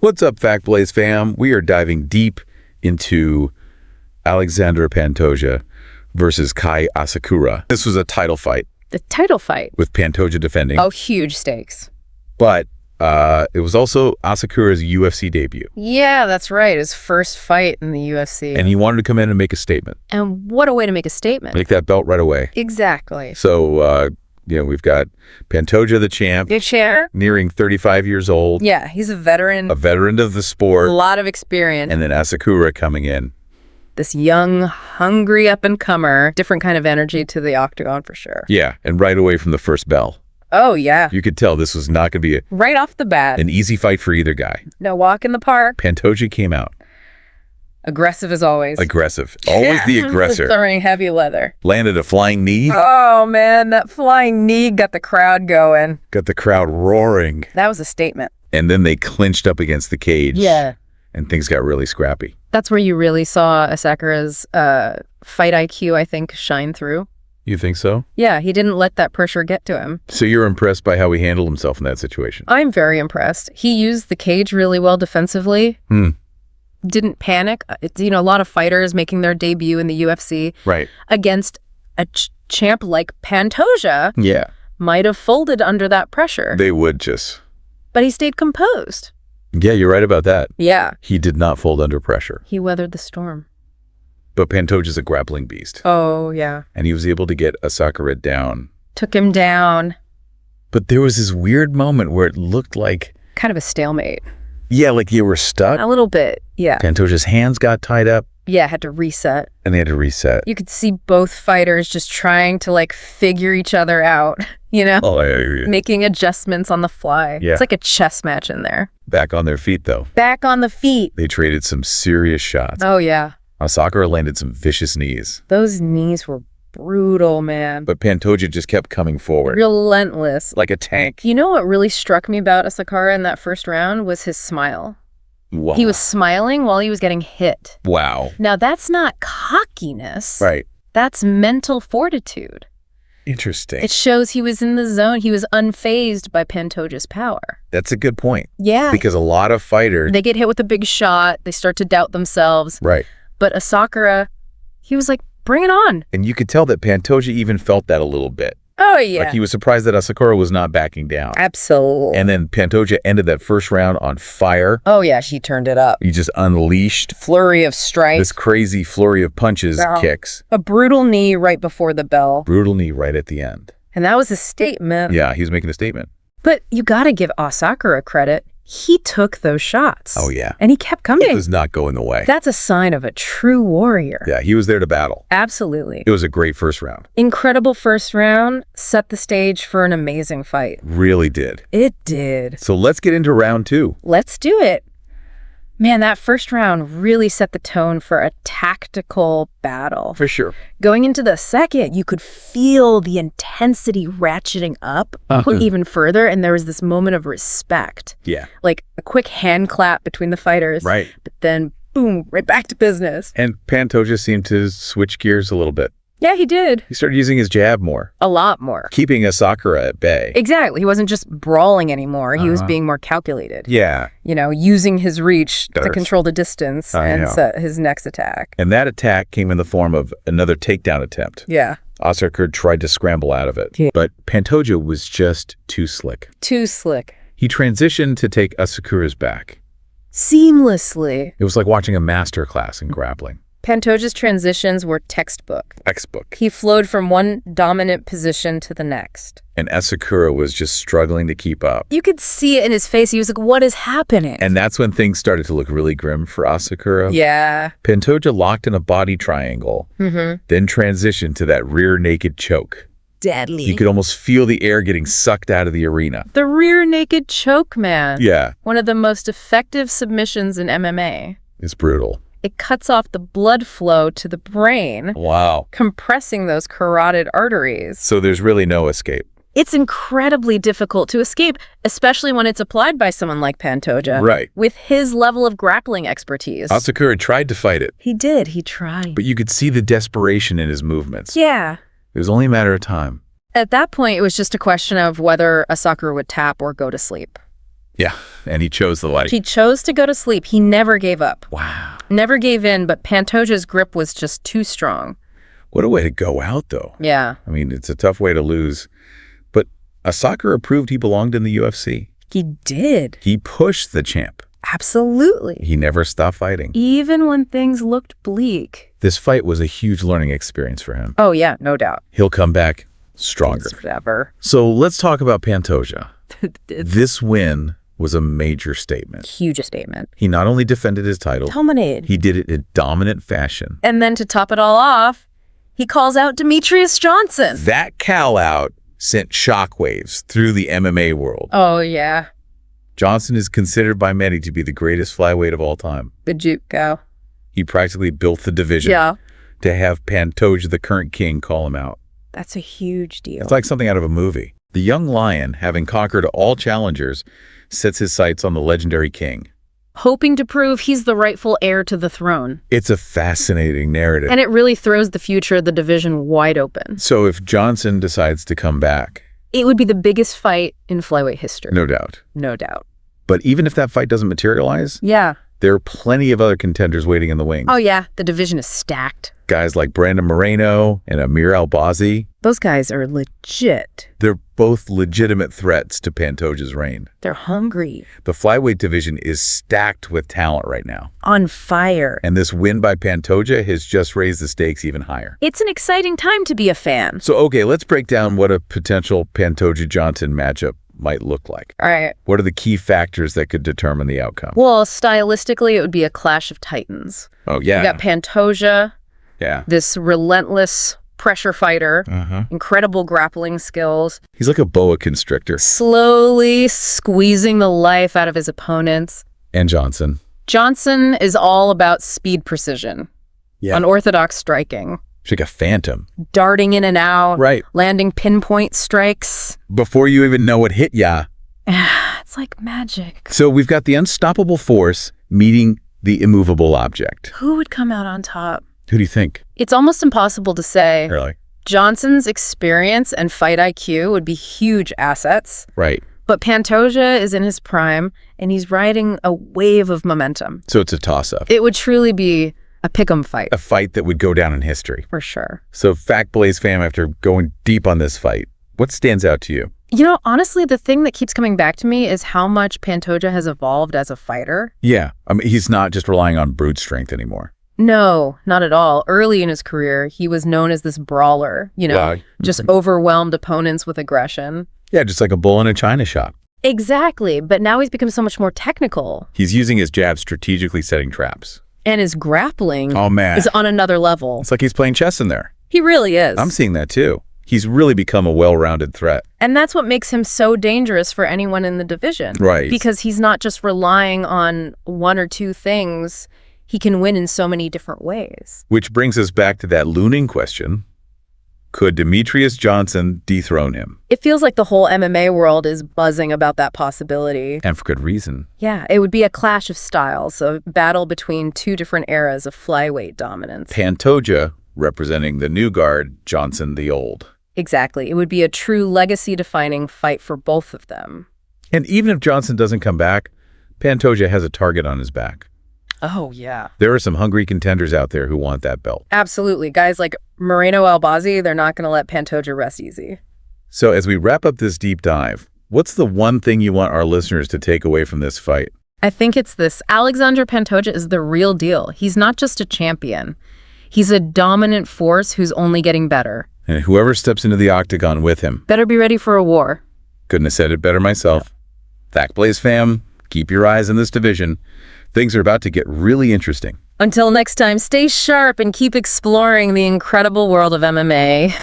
What's up, Fact Blaze fam? We are diving deep into Alexandre Pantoja versus Kai Asakura. This was a title fight. The title fight. With Pantoja defending. Oh, huge stakes. But it was also Asakura's UFC debut. Yeah, that's right. His first fight in the UFC. And he wanted to come in and make a statement. And what a way to make a statement. Make that belt right away. Exactly. So, we've got Pantoja, the champ. The chair. Nearing 35 years old. Yeah, he's a veteran. A veteran of the sport. A lot of experience. And then Asakura coming in. This young, hungry up-and-comer. Different kind of energy to the octagon for sure. Yeah, and right away from the first bell. Oh, yeah. You could tell this was not going to be right off the bat. An easy fight for either guy. No walk in the park. Pantoja came out. Aggressive as always. Aggressive. Always the aggressor. Throwing heavy leather. Landed a flying knee. Oh, man. That flying knee got the crowd going. Got the crowd roaring. That was a statement. And then they clinched up against the cage. Yeah. And things got really scrappy. That's where you really saw Asakura's fight IQ, I think, shine through. You think so? Yeah, he didn't let that pressure get to him. So you're impressed by how he handled himself in that situation? I'm very impressed. He used the cage really well defensively. Didn't panic. It's, a lot of fighters making their debut in the UFC. Right. Against a champ like Pantoja. Yeah. Might have folded under that pressure. They would just. But he stayed composed. Yeah, you're right about that. Yeah. He did not fold under pressure. He weathered the storm. But Pantoja's a grappling beast. Oh, yeah. And he was able to get Asakura down. Took him down. But there was this weird moment where it looked like... kind of a stalemate. Yeah, like you were stuck. A little bit, yeah. Pantoja's hands got tied up. Yeah, had to reset. And they had to reset. You could see both fighters just trying to, figure each other out, Oh, I hear you. Making adjustments on the fly. Yeah. It's like a chess match in there. Back on their feet, though. Back on the feet. They traded some serious shots. Oh, yeah. Asakura landed some vicious knees. Those knees were brutal, man. But Pantoja just kept coming forward. Relentless. Like a tank. You know what really struck me about Asakura in that first round was his smile. Wow. He was smiling while he was getting hit. Wow. Now, that's not cockiness. Right. That's mental fortitude. Interesting. It shows he was in the zone. He was unfazed by Pantoja's power. That's a good point. Yeah. Because a lot of fighters... they get hit with a big shot. They start to doubt themselves. Right. But Asakura, he was like, bring it on. And you could tell that Pantoja even felt that a little bit. Oh, yeah. Like he was surprised that Asakura was not backing down. Absolutely. And then Pantoja ended that first round on fire. Oh, yeah, she turned it up. He just unleashed... flurry of strikes. this crazy flurry of punches, kicks. A brutal knee right before the bell. Brutal knee right at the end. And that was a statement. Yeah, he was making a statement. But you got to give Asakura credit. He took those shots. Oh, yeah. And he kept coming. It was not going the way. That's a sign of a true warrior. Yeah, he was there to battle. Absolutely. It was a great first round. Incredible first round. Set the stage for an amazing fight. Really did. It did. So let's get into round 2. Let's do it. Man, that first round really set the tone for a tactical battle. For sure. Going into the second, you could feel the intensity ratcheting up even further, and there was this moment of respect. Yeah. Like a quick hand clap between the fighters. Right. But then, boom, right back to business. And Pantoja seemed to switch gears a little bit. Yeah, he did. He started using his jab more. A lot more. Keeping Asakura at bay. Exactly. He wasn't just brawling anymore. He was being more calculated. Yeah. Using his reach to control the distance and set his next attack. And that attack came in the form of another takedown attempt. Yeah. Asakura tried to scramble out of it. Yeah. But Pantoja was just too slick. Too slick. He transitioned to take Asakura's back. Seamlessly. It was like watching a master class in grappling. Pantoja's transitions were textbook. Textbook. He flowed from one dominant position to the next. And Asakura was just struggling to keep up. You could see it in his face. He was like, what is happening? And that's when things started to look really grim for Asakura. Yeah. Pantoja locked in a body triangle, then transitioned to that rear naked choke. Deadly. You could almost feel the air getting sucked out of the arena. The rear naked choke, man. Yeah. One of the most effective submissions in MMA. It's brutal. It cuts off the blood flow to the brain. Wow. Compressing those carotid arteries. So there's really no escape. It's incredibly difficult to escape, especially when it's applied by someone like Pantoja. Right. With his level of grappling expertise. Asakura tried to fight it. He did. He tried. But you could see the desperation in his movements. Yeah. It was only a matter of time. At that point, it was just a question of whether Asakura would tap or go to sleep. Yeah, and he chose the light. He chose to go to sleep. He never gave up. Wow. Never gave in, but Pantoja's grip was just too strong. What a way to go out, though. Yeah. I mean, it's a tough way to lose. But Asakura proved he belonged in the UFC. He did. He pushed the champ. Absolutely. He never stopped fighting. Even when things looked bleak. This fight was a huge learning experience for him. Oh, yeah, no doubt. He'll come back stronger. Forever. So let's talk about Pantoja. This win was a major statement. Huge statement. He not only defended his title, Culminated. he did it in dominant fashion. And then to top it all off, he calls out Demetrious Johnson. That callout sent shockwaves through the MMA world. Oh, yeah. Johnson is considered by many to be the greatest flyweight of all time. Bajuco. He practically built the division to have Pantoja, the current king, call him out. That's a huge deal. It's like something out of a movie. The young lion, having conquered all challengers, sets his sights on the legendary king. Hoping to prove he's the rightful heir to the throne. It's a fascinating narrative. And it really throws the future of the division wide open. So if Johnson decides to come back, it would be the biggest fight in flyweight history. No doubt. No doubt. But even if that fight doesn't materialize, yeah, there are plenty of other contenders waiting in the wings. Oh, yeah. The division is stacked. Guys like Brandon Moreno and Amir Albazi. Those guys are legit. They're both legitimate threats to Pantoja's reign. They're hungry. The flyweight division is stacked with talent right now. On fire. And this win by Pantoja has just raised the stakes even higher. It's an exciting time to be a fan. So, okay, let's break down what a potential Pantoja-Johnson matchup might look like. All right. What are the key factors that could determine the outcome? Well, stylistically, it would be a clash of titans. Oh, yeah. You got Pantoja, this relentless pressure fighter, incredible grappling skills. He's like a boa constrictor. Slowly squeezing the life out of his opponents. And Johnson. Johnson is all about speed precision. Yeah. Unorthodox striking. He's like a phantom. Darting in and out. Right. Landing pinpoint strikes. Before you even know what hit ya. It's like magic. So we've got the unstoppable force meeting the immovable object. Who would come out on top? Who do you think? It's almost impossible to say. Really? Johnson's experience and fight IQ would be huge assets. Right. But Pantoja is in his prime, and he's riding a wave of momentum. So it's a toss-up. It would truly be a pick'em fight. A fight that would go down in history. For sure. So Fact Blaze fam, after going deep on this fight, what stands out to you? You know, honestly, the thing that keeps coming back to me is how much Pantoja has evolved as a fighter. Yeah. I mean, he's not just relying on brute strength anymore. No, not at all. Early in his career, he was known as this brawler, just overwhelmed opponents with aggression. Yeah, just like a bull in a china shop. Exactly, but now he's become so much more technical. He's using his jab strategically setting traps. And his grappling is on another level. It's like he's playing chess in there. He really is. I'm seeing that too. He's really become a well-rounded threat. And that's what makes him so dangerous for anyone in the division. Right. Because he's not just relying on one or two things. He can win in so many different ways. Which brings us back to that looming question. Could Demetrious Johnson dethrone him? It feels like the whole MMA world is buzzing about that possibility. And for good reason. Yeah, it would be a clash of styles, a battle between two different eras of flyweight dominance. Pantoja representing the new guard, Johnson the old. Exactly. It would be a true legacy-defining fight for both of them. And even if Johnson doesn't come back, Pantoja has a target on his back. Oh, yeah. There are some hungry contenders out there who want that belt. Absolutely. Guys like Moreno Albazi, they're not going to let Pantoja rest easy. So as we wrap up this deep dive, what's the one thing you want our listeners to take away from this fight? I think it's this. Alexandre Pantoja is the real deal. He's not just a champion. He's a dominant force who's only getting better. And whoever steps into the octagon with him better be ready for a war. Couldn't have said it better myself. Fact Blaze fam, keep your eyes in this division. Things are about to get really interesting. Until next time, stay sharp and keep exploring the incredible world of MMA.